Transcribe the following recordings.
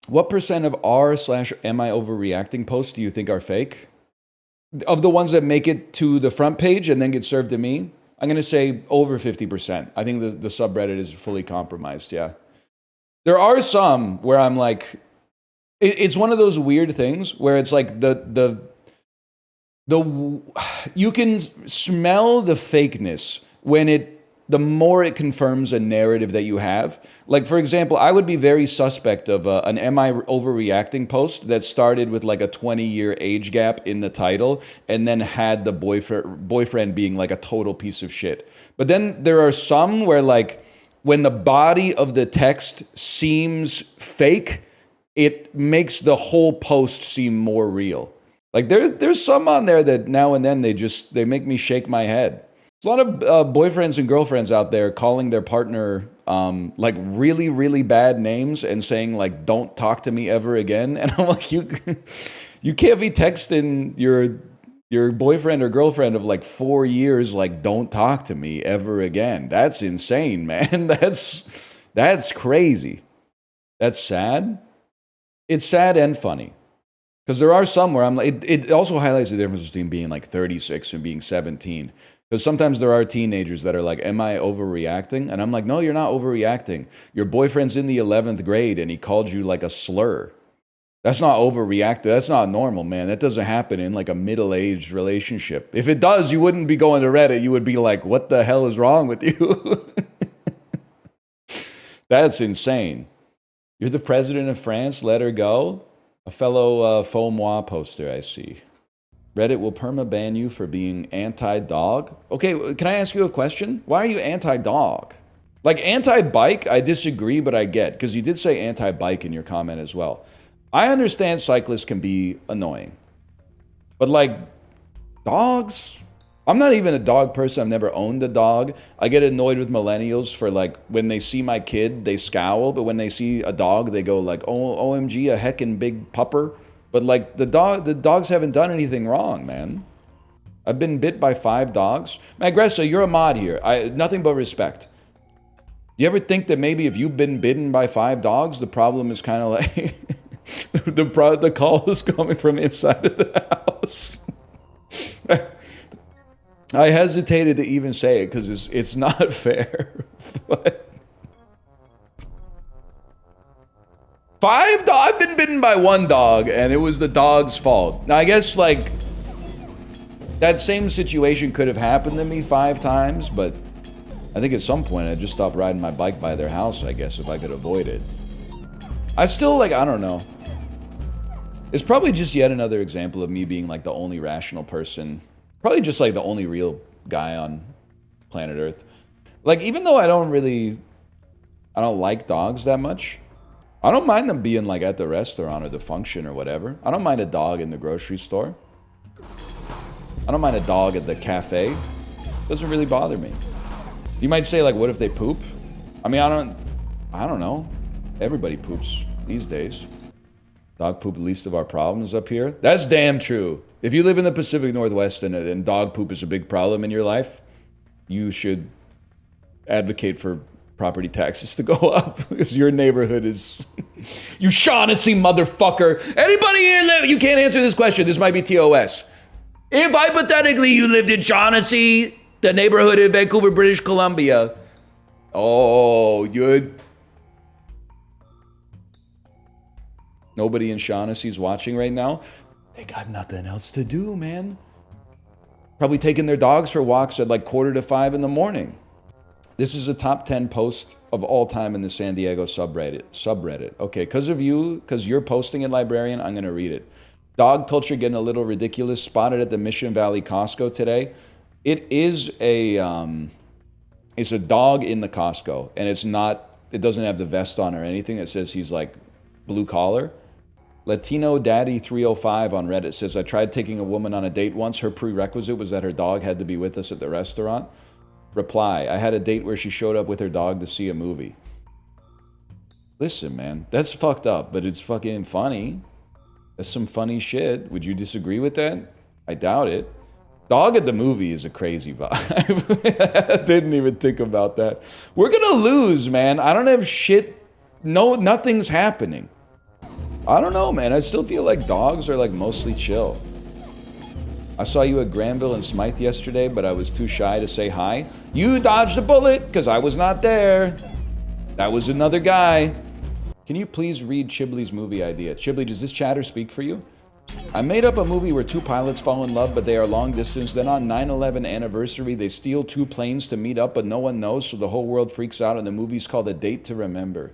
What percent of r/am I overreacting posts do you think are fake? Of the ones that make it to the front page and then get served to me, I'm going to say over 50%. I think the subreddit is fully compromised, yeah. There are some where I'm like, it's one of those weird things where it's like you can smell the fakeness when the more it confirms a narrative that you have. Like, for example, I would be very suspect of an "Am I overreacting" post that started with like a 20-year age gap in the title and then had the boyfriend being like a total piece of shit. But then there are some where like when the body of the text seems fake, it makes the whole post seem more real. Like there's some on there that now and then they make me shake my head. There's a lot of boyfriends and girlfriends out there calling their partner like really, really bad names and saying like, "Don't talk to me ever again." And I'm like, you can't be texting your boyfriend or girlfriend of like 4 years like, "Don't talk to me ever again." That's insane, man. That's crazy. That's sad. It's sad and funny. Because there are some where I'm like, it also highlights the difference between being like 36 and being 17. Because sometimes there are teenagers that are like, "Am I overreacting?" And I'm like, no, you're not overreacting. Your boyfriend's in the 11th grade and he called you like a slur. That's not overreacting. That's not normal, man. That doesn't happen in like a middle-aged relationship. If it does, you wouldn't be going to Reddit. You would be like, what the hell is wrong with you? That's insane. You're the president of France, let her go? A fellow faux moi poster, I see. Reddit will perma-ban you for being anti-dog? Okay, can I ask you a question? Why are you anti-dog? Like, anti-bike, I disagree, but I get. Because you did say anti-bike in your comment as well. I understand cyclists can be annoying. But, like, dogs? I'm not even a dog person. I've never owned a dog. I get annoyed with millennials for, like, when they see my kid, they scowl. But when they see a dog, they go, like, "Oh, OMG, a heckin' big pupper." But, like, the dogs haven't done anything wrong, man. I've been bit by 5 dogs. Magressa, you're a mod here. Nothing but respect. You ever think that maybe if you've been bitten by 5 dogs, the problem is kind of like... the call is coming from inside of the house. I hesitated to even say it because it's not fair. But 5 dogs? I've been bitten by 1 dog, and it was the dog's fault. Now, I guess, like, that same situation could have happened to me 5 times, but I think at some point I'd just stop riding my bike by their house, I guess, if I could avoid it. I still, like, I don't know. It's probably just yet another example of me being, like, the only rational person. Probably just, like, the only real guy on planet Earth. Like, even though I don't like dogs that much, I don't mind them being, like, at the restaurant or the function or whatever. I don't mind a dog in the grocery store. I don't mind a dog at the cafe. It doesn't really bother me. You might say, like, what if they poop? I mean, I don't know. Everybody poops these days. Dog poop, the least of our problems up here. That's damn true. If you live in the Pacific Northwest and dog poop is a big problem in your life, you should advocate for property taxes to go up because your neighborhood is... You Shaughnessy motherfucker. Anybody here live... You can't answer this question. This might be TOS. If hypothetically you lived in Shaughnessy, the neighborhood in Vancouver, British Columbia, oh, you'd... Nobody in Shaughnessy's watching right now. They got nothing else to do, man. Probably taking their dogs for walks at like 4:45 in the morning. This is a top 10 post of all time in the San Diego subreddit. Okay, because of you, because you're posting it, Librarian, I'm going to read it. Dog culture getting a little ridiculous. Spotted at the Mission Valley Costco today. It is it's a dog in the Costco, and it doesn't have the vest on or anything. It says he's like blue collar. Latino Daddy 305 on Reddit says, I tried taking a woman on a date once. Her prerequisite was that her dog had to be with us at the restaurant. Reply, I had a date where she showed up with her dog to see a movie. Listen, man, that's fucked up, but it's fucking funny. That's some funny shit. Would you disagree with that? I doubt it. Dog at the movie is a crazy vibe. I didn't even think about that. We're gonna lose, man. I don't have shit. No, nothing's happening. I don't know, man. I still feel like dogs are like mostly chill. I saw you at Granville and Smythe yesterday, but I was too shy to say hi. You dodged a bullet, because I was not there. That was another guy. Can you please read Chibley's movie idea? Chibley, does this chatter speak for you? I made up a movie where two pilots fall in love, but they are long distance. Then on 9/11 anniversary, they steal two planes to meet up, but no one knows, so the whole world freaks out, and the movie's called A Date to Remember.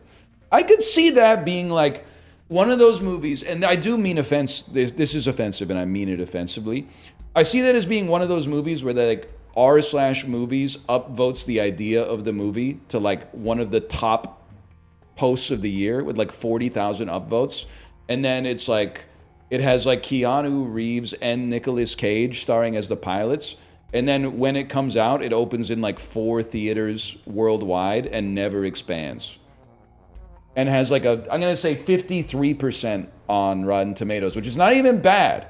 I could see that being like one of those movies, and I do mean offense. This is offensive, and I mean it offensively. I see that as being one of those movies where like r/movies upvotes the idea of the movie to like one of the top posts of the year with like 40,000 upvotes, and then it's like it has like Keanu Reeves and Nicolas Cage starring as the pilots, and then when it comes out, it opens in like 4 theaters worldwide and never expands. And has like a, I'm gonna say 53% on Rotten Tomatoes, which is not even bad.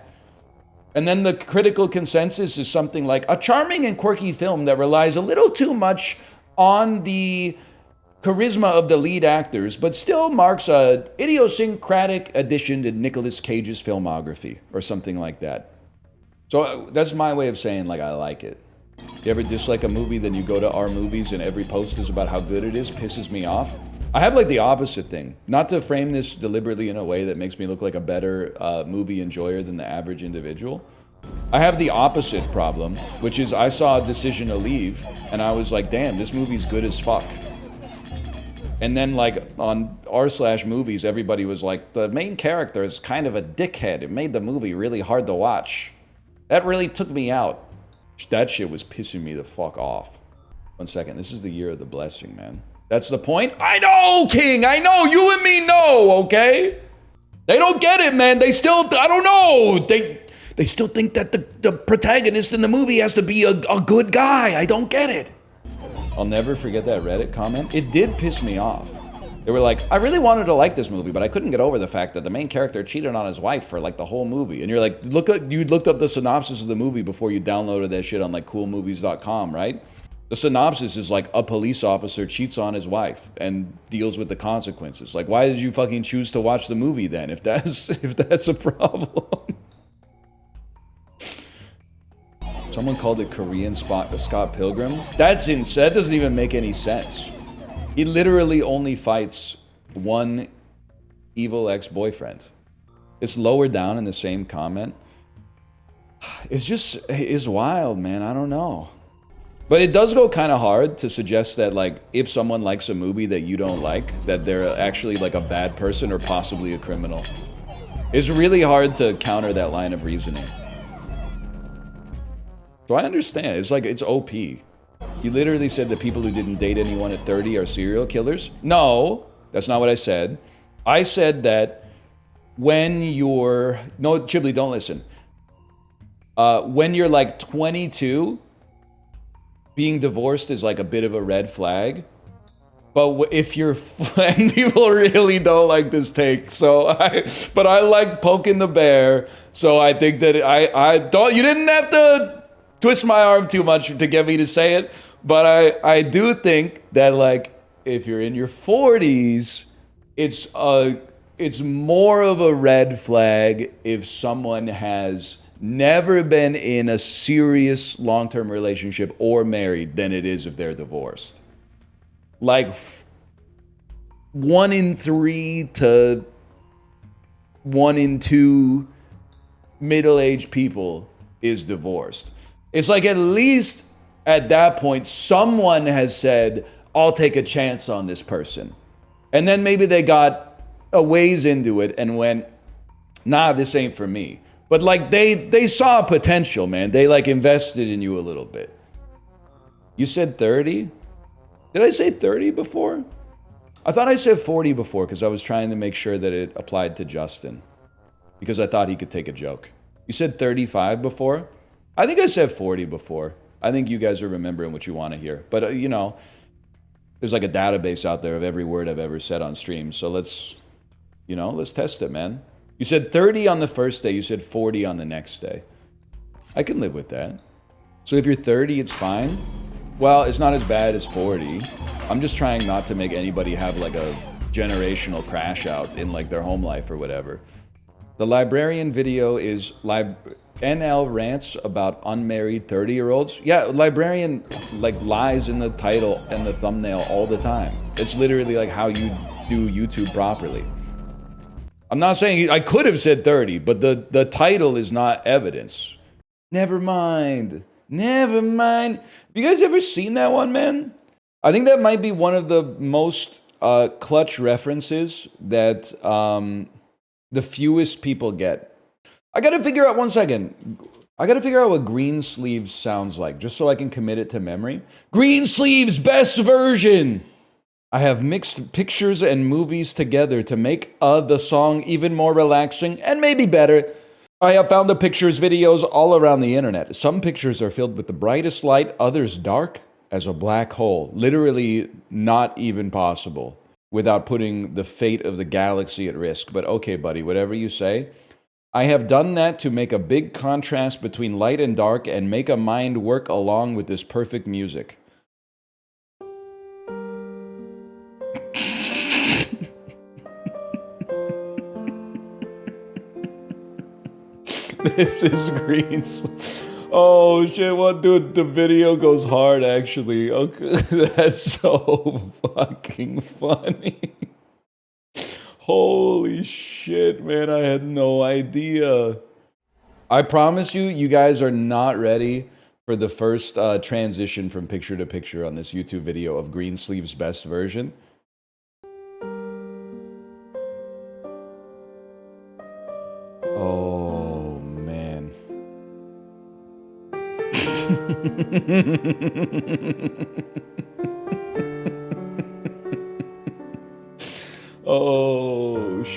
And then the critical consensus is something like a charming and quirky film that relies a little too much on the charisma of the lead actors, but still marks a idiosyncratic addition to Nicolas Cage's filmography, or something like that. So that's my way of saying like I like it. You ever dislike a movie, then you go to our movies and every post is about how good it is? Pisses me off. I have like the opposite thing. Not to frame this deliberately in a way that makes me look like a better movie enjoyer than the average individual. I have the opposite problem, which is I saw Decision to Leave and I was like, damn, this movie's good as fuck. And then like on r/movies, everybody was like, the main character is kind of a dickhead. It made the movie really hard to watch. That really took me out. That shit was pissing me the fuck off. 1 second, this is the year of the blessing, man. That's the point? I know, King! I know! You and me know, okay? They don't get it, man. They still, I don't know. They still think that the protagonist in the movie has to be a good guy. I don't get it. I'll never forget that Reddit comment. It did piss me off. They were like, I really wanted to like this movie, but I couldn't get over the fact that the main character cheated on his wife for like the whole movie. And you're like, you looked up the synopsis of the movie before you downloaded that shit on like coolmovies.com, right? The synopsis is like a police officer cheats on his wife and deals with the consequences. Like, why did you fucking choose to watch the movie then if that's a problem? Someone called it Korean Scott Pilgrim. That's insane. That doesn't even make any sense. He literally only fights one evil ex-boyfriend. It's lower down in the same comment. It's wild, man. I don't know. But it does go kind of hard to suggest that, like, if someone likes a movie that you don't like, that they're actually, like, a bad person or possibly a criminal. It's really hard to counter that line of reasoning. So I understand. It's like, it's OP. You literally said that people who didn't date anyone at 30 are serial killers? No, that's not what I said. I said that when you're... No, Chibley, don't listen. When you're, like, 22... being divorced is like a bit of a red flag, but if you're, and people really don't like this take, but I like poking the bear, so I think that I don't, you didn't have to twist my arm too much to get me to say it, but I do think that like, if you're in your 40s, it's more of a red flag if someone has never been in a serious long-term relationship or married than it is if they're divorced. Like 1 in 3 to 1 in 2 middle-aged people is divorced. It's like at least at that point, someone has said, I'll take a chance on this person. And then maybe they got a ways into it and went, nah, this ain't for me. But like they saw potential, man. They like invested in you a little bit. You said 30? Did I say 30 before? I thought I said 40 before because I was trying to make sure that it applied to Justin. Because I thought he could take a joke. You said 35 before? I think I said 40 before. I think you guys are remembering what you want to hear. But you know, there's like a database out there of every word I've ever said on stream. So let's test it, man. You said 30 on the first day, you said 40 on the next day. I can live with that. So if you're 30, it's fine. Well, it's not as bad as 40. I'm just trying not to make anybody have like a generational crash out in like their home life or whatever. The librarian video is NL rants about unmarried 30-year-olds. Yeah, librarian like lies in the title and the thumbnail all the time. It's literally like how you do YouTube properly. I'm not saying I could have said 30, but the title is not evidence. Never mind. Never mind. Have you guys ever seen that one, man? I think that might be one of the most clutch references that the fewest people get. I gotta figure out, one second. I gotta figure out what Green Sleeves sounds like, just so I can commit it to memory. Green Sleeves best version! I have mixed pictures and movies together to make the song even more relaxing and maybe better. I have found the pictures, videos all around the internet. Some pictures are filled with the brightest light, others dark as a black hole. Literally not even possible without putting the fate of the galaxy at risk. But okay, buddy, whatever you say. I have done that to make a big contrast between light and dark and make a mind work along with this perfect music. This is green. Oh shit, what dude, the video goes hard actually. Okay, that's so fucking funny. Holy shit, man, I had no idea. I promise you, you guys are not ready for the first transition from picture to picture on this YouTube video of Green Sleeves' best version. Oh, man.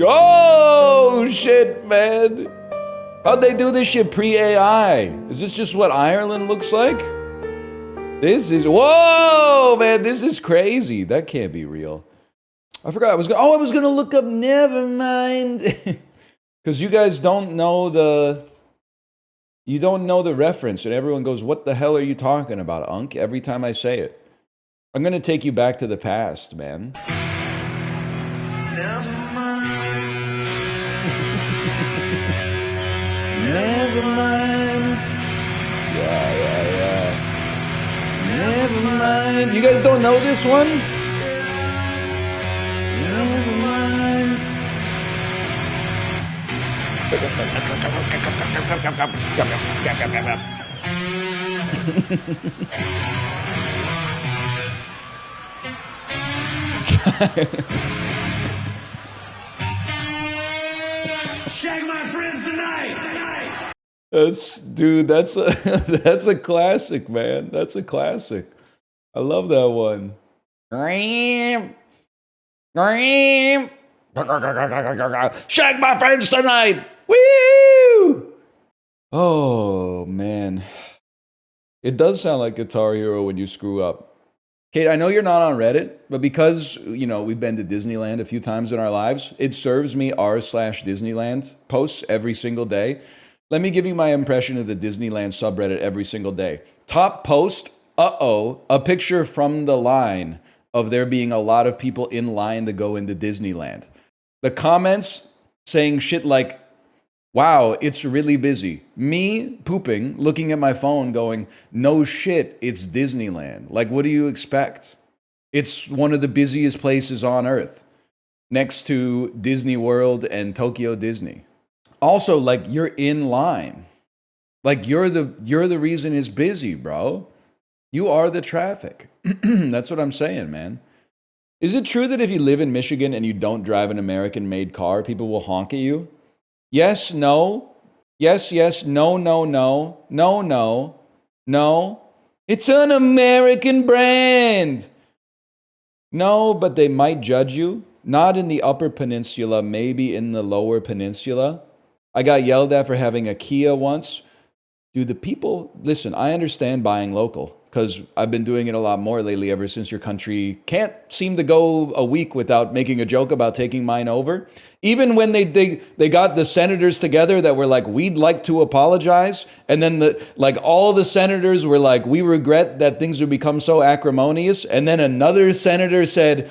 Oh, shit, man. How'd they do this shit pre-AI? Is this just what Ireland looks like? This is, whoa, man, this is crazy. That can't be real. I forgot I was gonna look up, never mind. Because you guys don't know the reference, and everyone goes, what the hell are you talking about, Unk? Every time I say it. I'm gonna take you back to the past, man. Never mind. Never mind. Yeah. Never mind. You guys don't know this one? Never mind. Shag my friends tonight. That's a classic, man. That's a classic. I love that one. Shag my friends tonight. Woo! Oh man, it does sound like Guitar Hero when you screw up. Kate, I know you're not on Reddit, but because, you know, we've been to Disneyland a few times in our lives, it serves me r/Disneyland posts every single day. Let me give you my impression of the Disneyland subreddit every single day. Top post, a picture from the line of there being a lot of people in line to go into Disneyland. The comments saying shit like, wow, it's really busy. Me pooping, looking at my phone going, no shit, it's Disneyland. Like, what do you expect? It's one of the busiest places on earth, next to Disney World and Tokyo Disney. Also, like, you're in line. Like, you're the reason it's busy, bro. You are the traffic. That's what I'm saying, man. Is it true that if you live in Michigan and you don't drive an American-made car, people will honk at you? Yes, no. Yes, no, no, no. No, no. No. It's an American brand. No, but they might judge you. Not in the Upper Peninsula, maybe in the Lower Peninsula. I got yelled at for having a Kia once. Dude, the people, listen, I understand buying local because I've been doing it a lot more lately ever since your country can't seem to go a week without making a joke about taking mine over. Even when they got the senators together that were like, we'd like to apologize. And then all the senators were like, we regret that things have become so acrimonious. And then another senator said,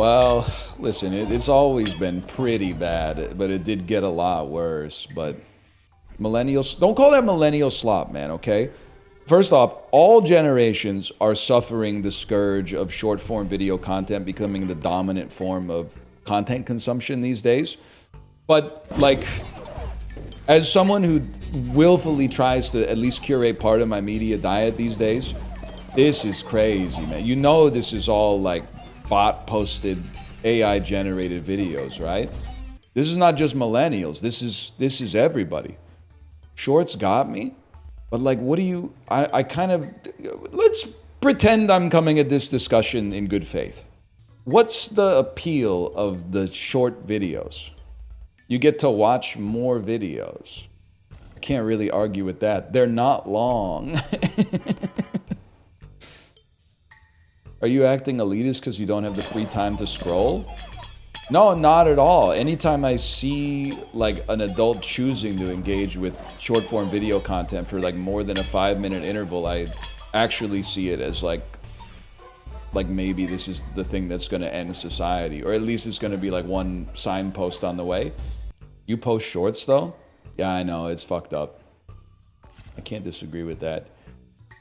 Well, listen, it's always been pretty bad, but it did get a lot worse. But millennials, don't call that millennial slop, man, okay? First off, all generations are suffering the scourge of short-form video content becoming the dominant form of content consumption these days. But, like, as someone who willfully tries to at least curate part of my media diet these days, this is crazy, man. You know this is all, like, bot-posted, AI-generated videos, right? This is not just millennials. This is everybody. Shorts got me, but like, what do you? I kind of let's pretend I'm coming at this discussion in good faith. What's the appeal of the short videos? You get to watch more videos. I can't really argue with that. They're not long. Are you acting elitist because you don't have the free time to scroll? No, not at all. Anytime I see like an adult choosing to engage with short form video content for like more than a 5-minute interval, I actually see it as like maybe this is the thing that's going to end society, or at least it's going to be like one signpost on the way. You post shorts though? Yeah, I know, it's fucked up. I can't disagree with that.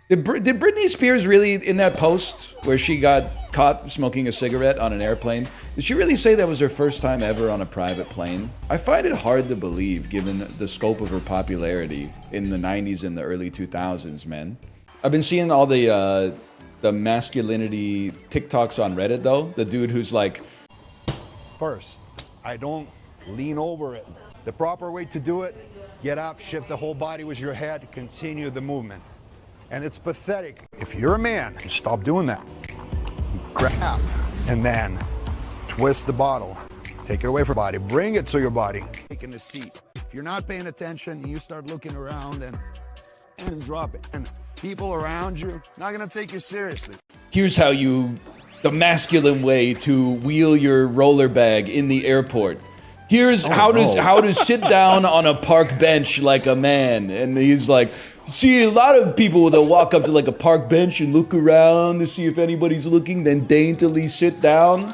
Did Britney Spears really, in that post where she got caught smoking a cigarette on an airplane, did she really say that was her first time ever on a private plane? I find it hard to believe given the scope of her popularity in the 90s and the early 2000s, man. I've been seeing all the masculinity TikToks on Reddit though. The dude who's like, first, I don't lean over it. The proper way to do it, get up, shift the whole body with your head, continue the movement. And it's pathetic. If you're a man, stop doing that. Grab and then twist the bottle. Take it away from your body. Bring it to your body. Taking the seat. If you're not paying attention, you start looking around and drop it. And people around you not gonna take you seriously. here's how the masculine way to wheel your roller bag in the airport. Here's how to sit down on a park bench like a man. And he's like, see, a lot of people, they'll walk up to like a park bench and look around to see if anybody's looking, then daintily sit down.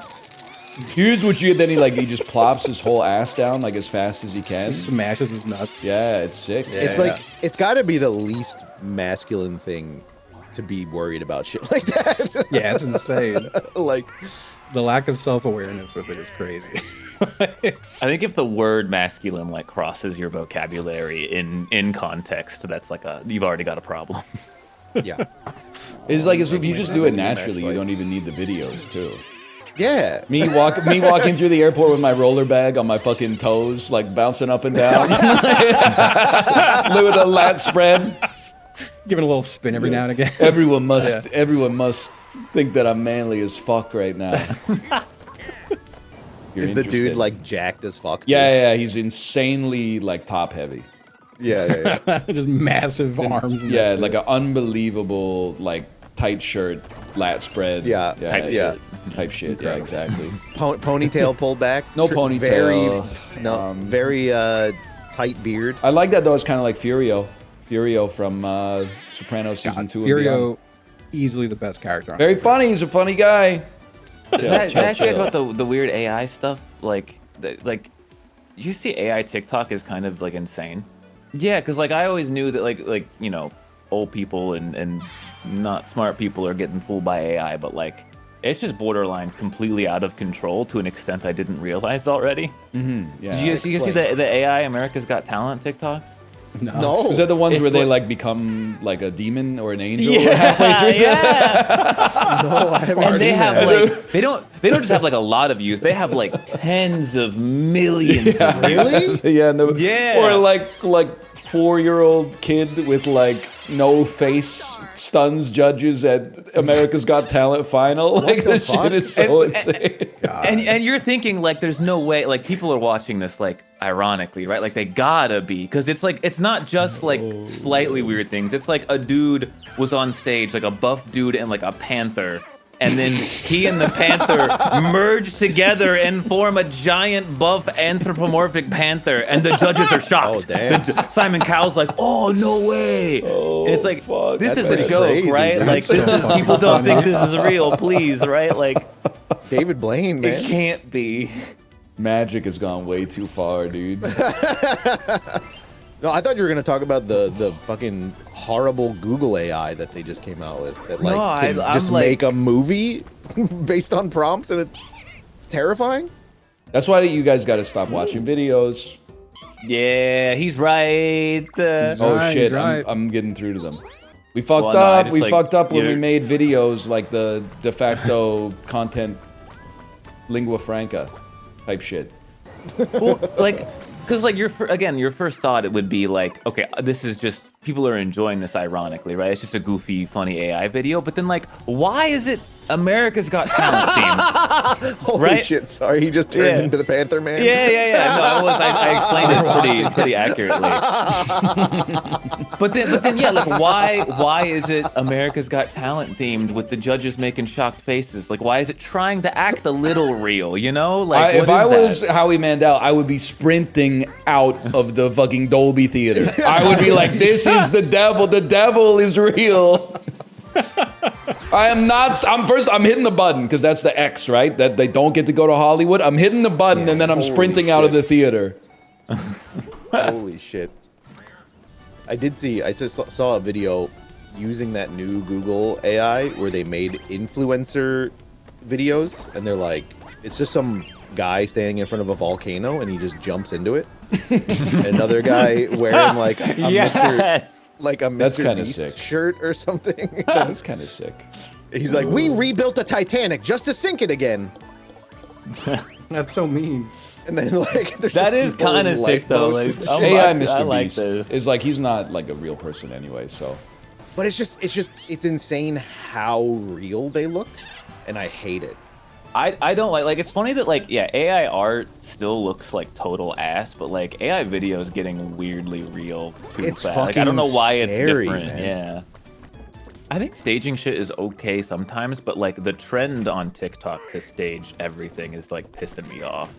Here's what then he just plops his whole ass down like as fast as he can. Smashes his nuts. Yeah, it's sick. Yeah, it's like, it's gotta be the least masculine thing to be worried about shit like that. Yeah, it's insane. Like, the lack of self-awareness with it is crazy. I think if the word masculine like crosses your vocabulary in context, that's like you've already got a problem. Yeah. It's like if you just do it naturally, you don't even need the videos too. Yeah. Me walking through the airport with my roller bag on my fucking toes, like bouncing up and down. With a lat spread. Give it a little spin every now and again. Everyone must think that I'm manly as fuck right now. Is the dude like jacked as fuck? Yeah, he's insanely like top heavy. Yeah. Just massive arms. And yeah, like an unbelievable like tight shirt, lat spread. Type shit. Incredible. Yeah, exactly. Ponytail pulled back. No ponytail. Very tight beard. I like that though. It's kind of like Furio from Sopranos season 2. Furio, easily the best character. Very funny. He's a funny guy. Can I ask you guys about the weird AI stuff? Like you see AI TikTok is kind of like insane. Yeah, because like I always knew that like you know, old people and not smart people are getting fooled by AI, but like it's just borderline completely out of control to an extent I didn't realize already. Mm-hmm. Yeah. Did you see the AI America's Got Talent TikToks? No. Is that the ones where they like become like a demon or an angel halfway through? Yeah. No, I haven't. And they have like they don't just have like a lot of views. They have like tens of millions. Yeah. Really? Yeah. Or like 4-year-old kid with like no face stuns judges at America's Got Talent final. Like this shit is so insane. And you're thinking like there's no way, like people are watching this like ironically, right? Like they gotta be, because it's like it's not just like slightly weird things. It's like a dude was on stage, like a buff dude and like a panther, and then he and the panther merge together and form a giant buff anthropomorphic panther, and the judges are shocked. Oh damn! Simon Cowell's like, oh no way! Oh, and it's like fuck. this That's is a joke, crazy, right? dude. Like That's this so is people don't think this is real, please, right? Like David Blaine, man. It can't be. Magic has gone way too far, dude. No, I thought you were gonna talk about the fucking horrible Google AI that they just came out with. That like No, can I'm just like- make a movie based on prompts, and it's terrifying. That's why you guys got to stop watching videos. Yeah, he's right. Oh right, shit, he's right. I'm getting through to them. We fucked Well, no, I up. just, We like, fucked up when we you're- made videos like the de facto content lingua franca type shit. Well, like, because like your first thought it would be like, okay, this is just people are enjoying this ironically, right? It's just a goofy, funny AI video. But then like, why is it America's Got Talent themed? Holy Right? shit! Sorry, he just turned Yeah. into the Panther Man. Yeah. No, I explained it pretty accurately. But then, yeah, like why is it America's Got Talent themed with the judges making shocked faces? Like, why is it trying to act a little real? You know, like If what I is was that? Howie Mandel, I would be sprinting out of the fucking Dolby Theater. I would be like, this is the devil. The devil is real. I am not. I'm hitting the button because that's the X, right? That they don't get to go to Hollywood. I'm hitting the button and then I'm holy sprinting out of the shit. theater. Holy shit! I saw a video using that new Google AI where they made influencer videos, and they're like, it's just some guy standing in front of a volcano and he just jumps into it. And another guy wearing like a Mr. Yes. like a That's Mr. kinda Beast sick. shirt or something. That's kind of sick. He's like, we rebuilt the Titanic just to sink it again. That's so mean. And then like there's That just is people kind in of sick though. lifeboats Like, and I'm shit. AI like- I Mr. like Beast this. is like he's not like a real person anyway. So But it's insane how real they look, and I hate it. I don't like it's funny that like yeah AI art still looks like total ass, but like AI video is getting weirdly real too It's fast. Like, I don't know fucking why it's scary, different. man. Yeah. I think staging shit is okay sometimes, but like the trend on TikTok to stage everything is like pissing me off.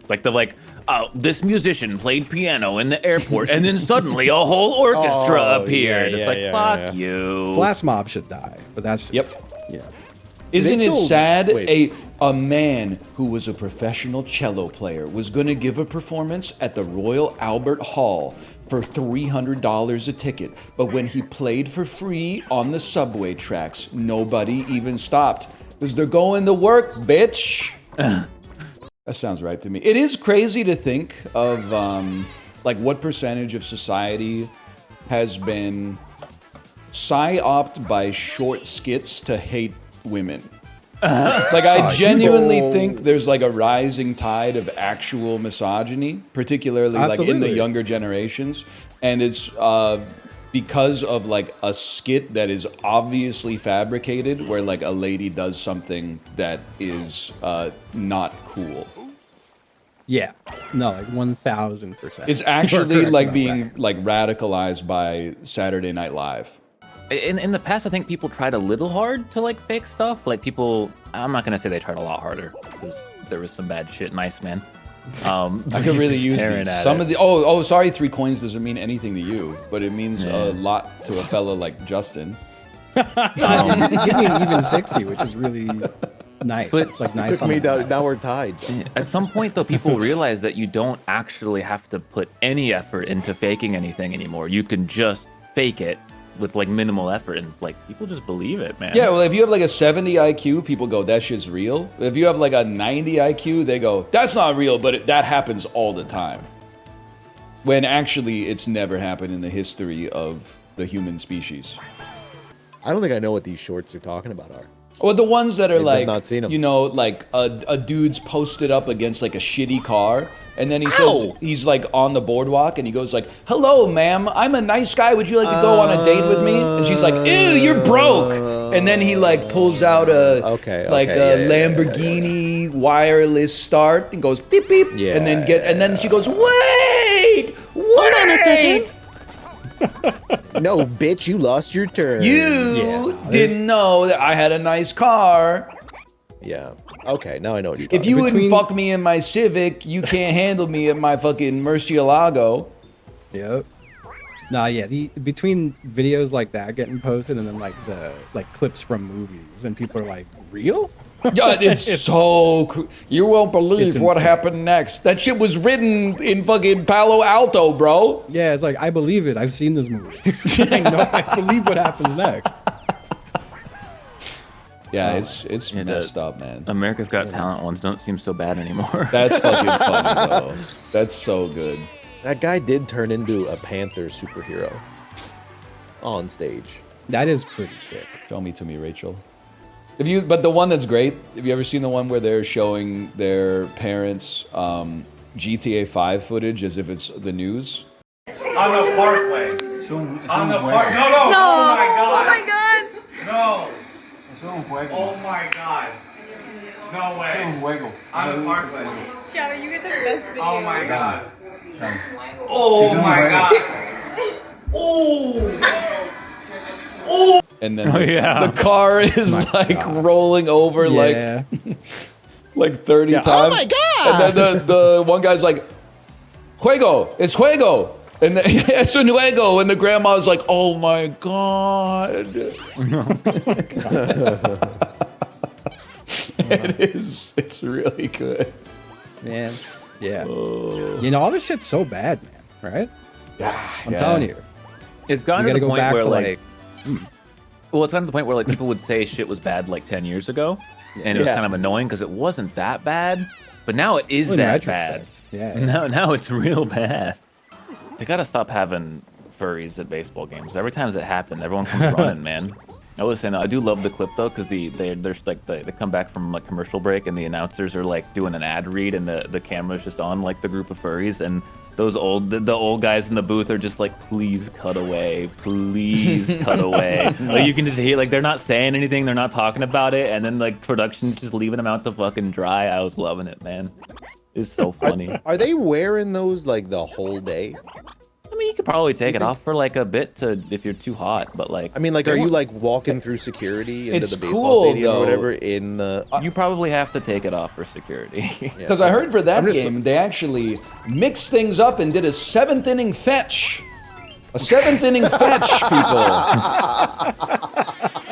Like oh, this musician played piano in the airport, and then suddenly a whole orchestra Oh, appeared. yeah, It's like yeah, fuck yeah. you. Flash mob should die, but that's just, Yep. Yeah. isn't it still- sad? wait. A man who was a professional cello player was going to give a performance at the Royal Albert Hall for $300 a ticket, but when he played for free on the subway tracks, nobody even stopped because they're going to work, bitch. That sounds right to me. It is crazy to think of like what percentage of society has been psyoped by short skits to hate women. Like I genuinely think there's like a rising tide of actual misogyny, particularly like in the Absolutely. younger generations, and it's because of like a skit that is obviously fabricated, where like a lady does something that is not cool. Yeah. No, like 1000%. It's You're actually correct like about being that. like radicalized by Saturday Night Live. In the past, I think people tried a little hard to like fake stuff. Like people, I'm not gonna say they tried a lot harder because there was some bad shit in Iceman. I could really use staring these. at Some it. of the sorry, 3 coins doesn't mean anything to you, but it means a lot to a fella like Justin. Give me an even 60, which is really nice. But- it's like nice. Took on me the down. nose. Now we're tied. At some point, though, people realize that you don't actually have to put any effort into faking anything anymore. You can just fake it with like minimal effort, and like people just believe it, man. Yeah, well, if you have like a 70 IQ, people go, that shit's real. If you have like a 90 IQ, they go, that's not real, but that happens all the time. When actually, it's never happened in the history of the human species. I don't think I know what these shorts you're talking about are. Or the ones that are I've like, not seen 'em. you know, like a dude's posted up against like a shitty car, and then he says he's like on the boardwalk, and he goes like, "Hello, ma'am, I'm a nice guy. Would you like to go on a date with me?" And she's like, "Ew, you're broke." And then he like pulls out a like a Lamborghini wireless start and goes beep beep, Yeah, and then she goes, "Wait, hold on a second. No, bitch, you lost your turn. You didn't know that I had a nice car." Yeah. Okay, now I know what you're If talking you about. wouldn't fuck me in my Civic, you can't handle me in my fucking Murcielago. Yep. Nah, yeah. Between videos like that getting posted and then like the clips from movies, and people are like, "Real? Yeah, it's so. You won't believe It's what insane. happened next. That shit was written in fucking Palo Alto, bro. Yeah, it's like, I believe it. I've seen this movie. I know. I believe what happens next. Yeah, it's Yeah, messed up, man. America's Got Talent ones don't seem so bad anymore. That's fucking funny, though. That's so good. That guy did turn into a Panther superhero on stage. That is pretty sick. Show me to me, Rachel. But the one that's great, have you ever seen the one where they're showing their parents GTA 5 footage as if it's the news? On the parkway. On the park. No, no. No. Oh my god. Oh my god. No. Oh my god. No way. On the parkway. Shadow, you get the best video. Oh my god. Oh my god. Oh. Oh. And then Oh, yeah. the car is like rolling over Yeah. like 30 Yeah. times. Oh my god! And then the one guy's like, "Juego, es juego." And the, es un juego. And the grandma's like, "Oh my god." It's really good. Man. Yeah. You know, all this shit's so bad, man. Right? I'm telling you. It's gotten We to gotta the go point back where to like, well, it's gotten to the point where like people would say shit was bad like 10 years ago, and it was Yeah. kind of annoying because it wasn't that bad, but now it is In that bad. retrospect. Yeah. Now it's real bad. They gotta stop having furries at baseball games. Every time that happens, everyone comes running, man. I was saying, I do love the clip though, because they come back from like commercial break and the announcers are like doing an ad read and the camera's just on like the group of furries and those the old guys in the booth are just like, please cut away, please cut away. Like you can just hear like they're not saying anything, they're not talking about it, and then like production's just leaving them out to fucking dry. I was loving it, man. It's so funny. Are they wearing those like the whole day? I mean, you could probably take it off for like a bit to if you're too hot, but like I mean, like, are you like walking through security into It's the baseball cool, stadium though. or whatever in the? you probably have to take it off for security. Because I heard for that I'm just- game, they actually mixed things up and did a 7th inning fetch. A 7th inning fetch, people.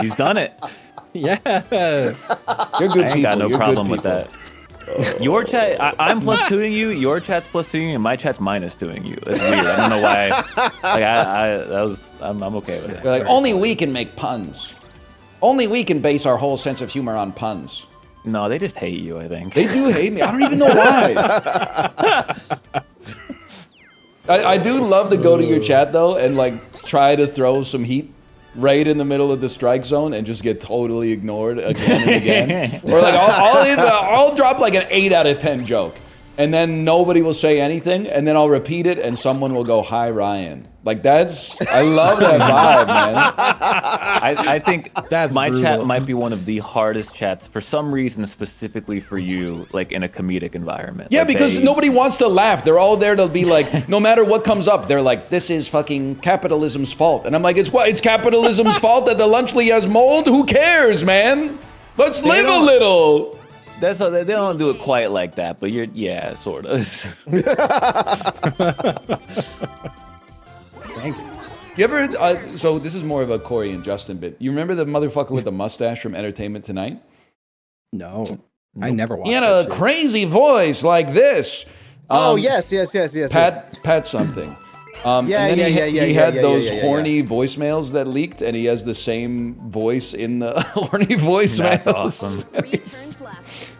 He's done it. Yes. You're good I ain't people. got no You're problem good with people. that. Your chat, I'm plus 2ing you. Your chat's plus 2ing you, and my chat's minus 2ing you. It's weird. I don't know why. Like I'm okay with it. They're like, only we can make puns. Only we can base our whole sense of humor on puns. No, they just hate you. I think. They do hate me. I don't even know why. I do love to go to your chat though and like try to throw some heat right in the middle of the strike zone and just get totally ignored again and again. Or like I'll drop like an 8 out of 10 joke, and then nobody will say anything, and then I'll repeat it, and someone will go, "Hi, Ryan." Like I love that vibe, man. I think That's my brutal. chat might be one of the hardest chats for some reason, specifically for you, like in a comedic environment. Yeah, Like, because nobody wants to laugh. They're all there to be like, no matter what comes up, they're like, this is fucking capitalism's fault. And I'm like, it's capitalism's fault that the Lunchley has mold? Who cares, man? Let's live a don't- little. That's they don't do it quite like that, but yeah, sort of. Thank you. You ever, so this is more of a Corey and Justin bit. You remember the motherfucker with the mustache from Entertainment Tonight? No. I never watched He had that a shit. crazy voice like this. Oh yes. Pat something. And then he had those horny voicemails that leaked, and he has the same voice in the horny voicemails. That's awesome. 3 turns left.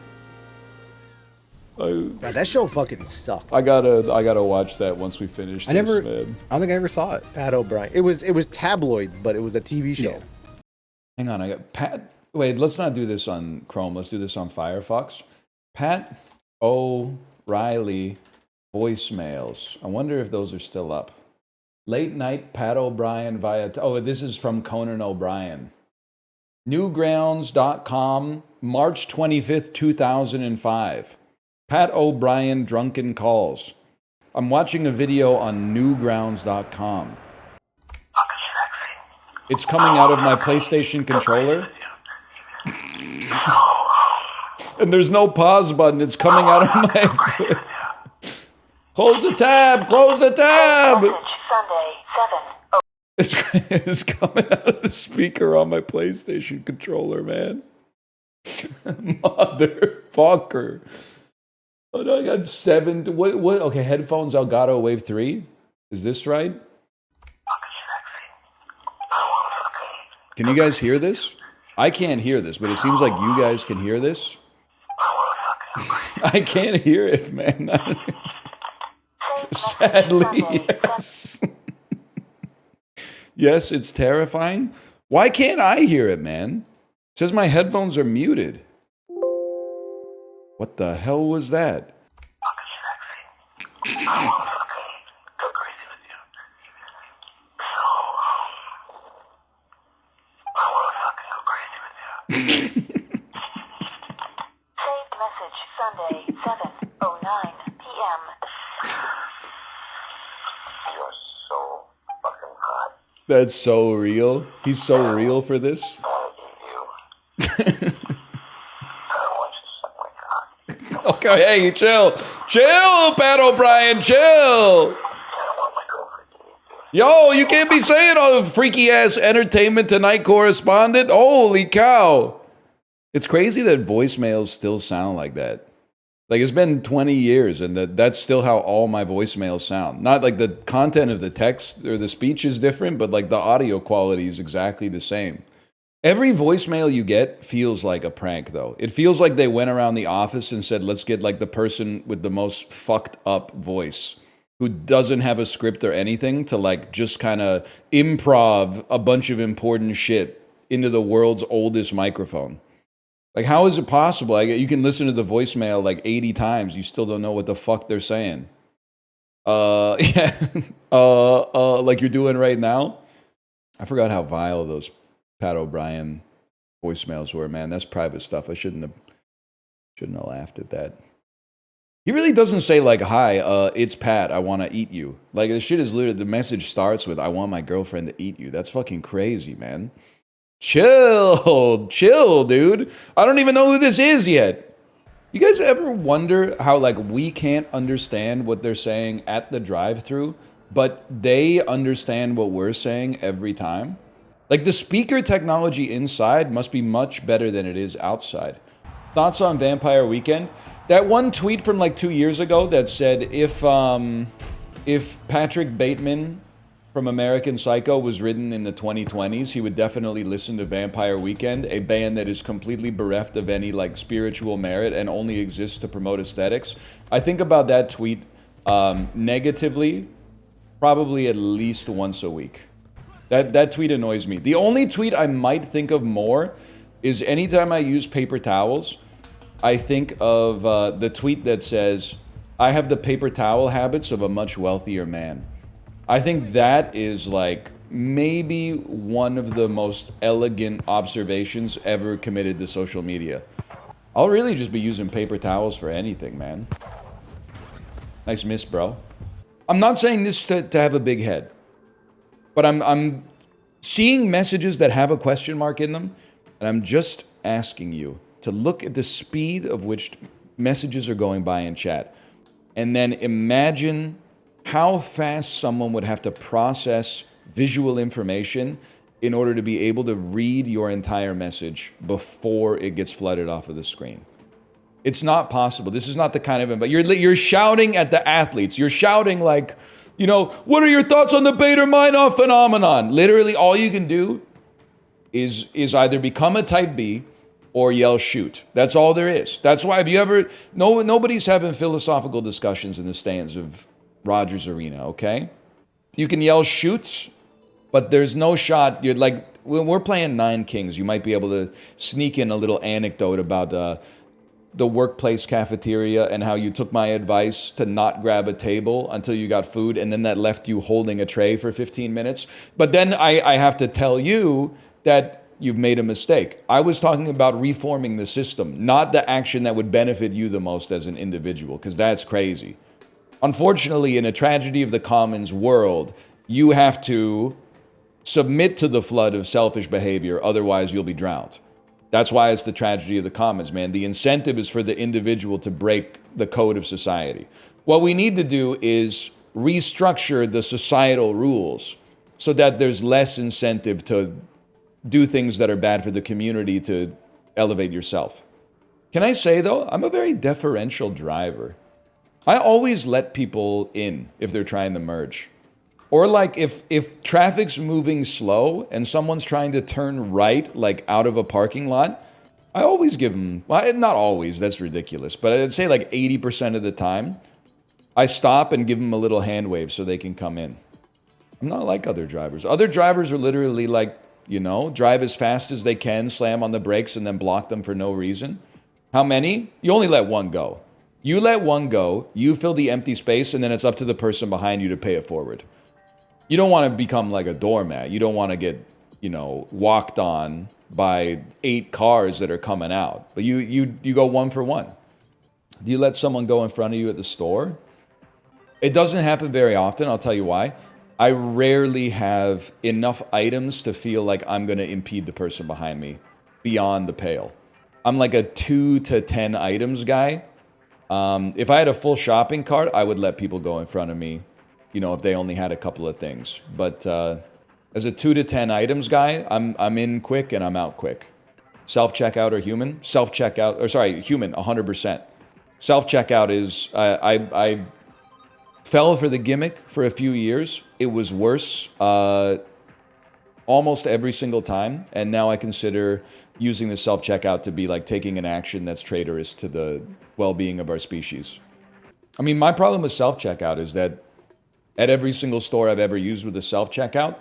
God, that show fucking sucked. I gotta watch that once we finish. I never. man. I don't think I ever saw it. Pat O'Brien. It was tabloids, but it was a TV show. Yeah. Hang on, I got Pat. Wait, let's not do this on Chrome. Let's do this on Firefox. Pat O'Reilly voicemails. I wonder if those are still up. Late night Pat O'Brien via. This is from Conan O'Brien. Newgrounds.com, March 25th, 2005. Pat O'Brien drunken calls. I'm watching a video on newgrounds.com. It's coming out of my PlayStation controller. And there's no pause button. It's coming out of my... Close the tab! Close the tab! It's coming out of the speaker on my PlayStation controller, man. Motherfucker. Oh no, I got 7. What? Okay, headphones Elgato Wave 3. Is this right? Can you guys hear this? I can't hear this, but it seems like you guys can hear this. I can't hear it, man. Sadly, yes. Yes, it's terrifying. Why can't I hear it, man? It says my headphones are muted. What the hell was that? Sunday, 7:09 p.m. You're so fucking hot. That's so real. He's so real for this. Okay, hey, chill. Chill, Pat O'Brien, chill. Yo, you can't be saying all the freaky ass Entertainment Tonight correspondent. Holy cow. It's crazy that voicemails still sound like that. Like, it's been 20 years, and that's still how all my voicemails sound. Not like the content of the text or the speech is different, but like the audio quality is exactly the same. Every voicemail you get feels like a prank, though. It feels like they went around the office and said, let's get like the person with the most fucked up voice who doesn't have a script or anything to like just kind of improv a bunch of important shit into the world's oldest microphone. Like, how is it possible? Like, you can listen to the voicemail like 80 times. You still don't know what the fuck they're saying. Yeah. Like you're doing right now. I forgot how vile those Pat O'Brien voicemails were, man. That's private stuff. I shouldn't have laughed at that. He really doesn't say like, hi, it's Pat. I want to eat you. Like, the shit is literally, the message starts with, I want my girlfriend to eat you. That's fucking crazy, man. Chill, dude. I don't even know who this is yet. You guys ever wonder how like we can't understand what they're saying at the drive-thru, but they understand what we're saying every time? Like, the speaker technology inside must be much better than it is outside. Thoughts on Vampire Weekend? That one tweet from like 2 years ago that said if Patrick Bateman from American Psycho was written in the 2020s, he would definitely listen to Vampire Weekend, a band that is completely bereft of any like spiritual merit and only exists to promote aesthetics. I think about that tweet negatively probably at least once a week. That tweet annoys me. The only tweet I might think of more is anytime I use paper towels, I think of the tweet that says, I have the paper towel habits of a much wealthier man. I think that is like maybe one of the most elegant observations ever committed to social media. I'll really just be using paper towels for anything, man. Nice miss, bro. I'm not saying this to have a big head, but I'm seeing messages that have a question mark in them, and I'm just asking you to look at the speed of which messages are going by in chat, and then imagine how fast someone would have to process visual information in order to be able to read your entire message before it gets flooded off of the screen. It's not possible. This is not the kind of... But you're shouting at the athletes. You're shouting like, you know, what are your thoughts on the Bader-Meinhof phenomenon? Literally, all you can do is either become a type B or yell shoot. That's all there is. That's why if you ever... Nobody's having philosophical discussions in the stands of Rogers Arena, okay? You can yell shoots, but there's no shot. You're like, when we're playing Nine Kings, you might be able to sneak in a little anecdote about the workplace cafeteria and how you took my advice to not grab a table until you got food, and then that left you holding a tray for 15 minutes. But then I have to tell you that you've made a mistake. I was talking about reforming the system, not the action that would benefit you the most as an individual, because that's crazy. Unfortunately, in a tragedy of the commons world, you have to submit to the flood of selfish behavior, otherwise you'll be drowned. That's why it's the tragedy of the commons, man. The incentive is for the individual to break the code of society. What we need to do is restructure the societal rules so that there's less incentive to do things that are bad for the community to elevate yourself. Can I say, though, I'm a very deferential driver. I always let people in if they're trying to merge. Or like if traffic's moving slow and someone's trying to turn right, like out of a parking lot, I always give them, well, not always, that's ridiculous, but I'd say like 80% of the time, I stop and give them a little hand wave so they can come in. I'm not like other drivers. Other drivers are literally like, you know, drive as fast as they can, slam on the brakes, and then block them for no reason. How many? You only let one go. You let one go, you fill the empty space, and then it's up to the person behind you to pay it forward. You don't want to become like a doormat. You don't want to get, you know, walked on by 8 cars that are coming out. But you go one for one. Do you let someone go in front of you at the store? It doesn't happen very often. I'll tell you why. I rarely have enough items to feel like I'm going to impede the person behind me beyond the pale. I'm like a 2 to 10 items guy. If I had a full shopping cart, I would let people go in front of me, you know, if they only had a couple of things. But as a 2 to 10 items guy, I'm in quick and I'm out quick. Self-checkout or human? Self-checkout, or sorry, human, 100%. Self-checkout is, I fell for the gimmick for a few years. It was worse almost every single time. And now I consider using the self-checkout to be like taking an action that's traitorous to the well-being of our species. I mean, my problem with self-checkout is that at every single store I've ever used with a self-checkout,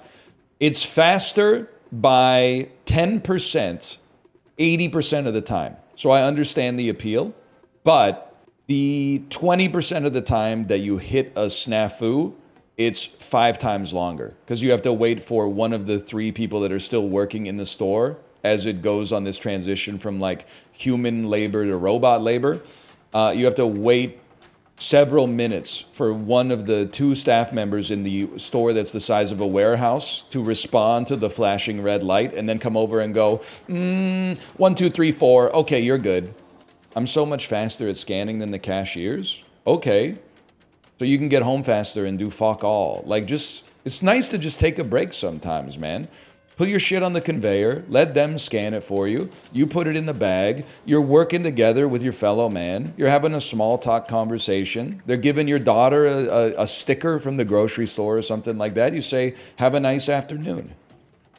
it's faster by 10%, 80% of the time. So I understand the appeal, but the 20% of the time that you hit a snafu, it's 5 times longer because you have to wait for one of the 3 people that are still working in the store as it goes on this transition from like human labor to robot labor. You have to wait several minutes for one of the 2 staff members in the store that's the size of a warehouse to respond to the flashing red light and then come over and go, 1, 2, 3, 4. Okay, you're good. I'm so much faster at scanning than the cashiers. Okay. So you can get home faster and do fuck all. Like just, it's nice to just take a break sometimes, man. Put your shit on the conveyor, let them scan it for you. You put it in the bag. You're working together with your fellow man. You're having a small talk conversation. They're giving your daughter a sticker from the grocery store or something like that. You say, have a nice afternoon.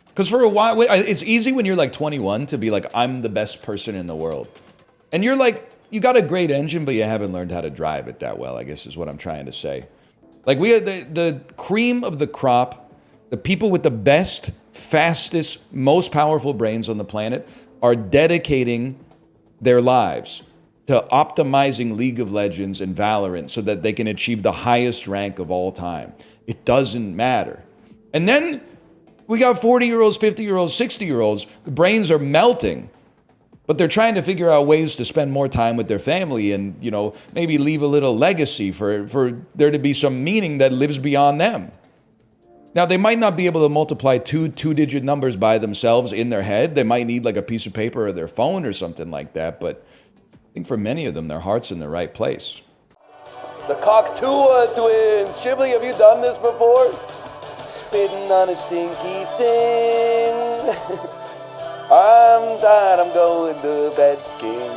Because for a while, it's easy when you're like 21 to be like, I'm the best person in the world. And you're like, you got a great engine, but you haven't learned how to drive it that well, I guess is what I'm trying to say. Like we had the cream of the crop, the people with the best, fastest, most powerful brains on the planet are dedicating their lives to optimizing League of Legends and Valorant so that they can achieve the highest rank of all time. It doesn't matter. And then we got 40-year-olds, 50-year-olds, 60-year-olds. The brains are melting, but they're trying to figure out ways to spend more time with their family and, you know, maybe leave a little legacy for there to be some meaning that lives beyond them. Now, they might not be able to multiply 2 two-digit numbers by themselves in their head. They might need like a piece of paper or their phone or something like that. But I think for many of them, their heart's in the right place. The Coctua twins. Shibley, have you done this before? Spitting on a stinky thing. I'm tired, I'm going to bed, king.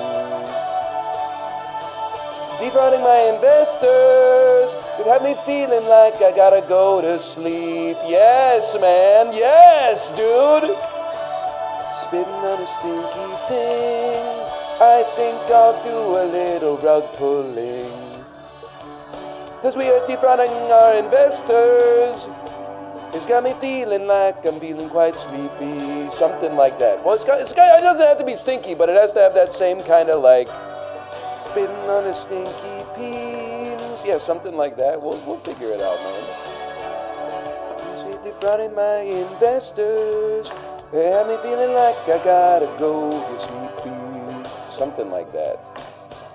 Defrauding my investors. It had me feeling like I gotta go to sleep. Yes, man. Yes, dude. Spitting on a stinky thing. I think I'll do a little rug pulling. 'Cause we are defrauding our investors. It's got me feeling like I'm feeling quite sleepy. Something like that. Well, it doesn't have to be stinky, but it has to have that same kind of like spitting on a stinky penis. Yeah, something like that. We'll figure it out, man. See, defrauding my investors. They have me feeling like I gotta go get sleepy. Something like that.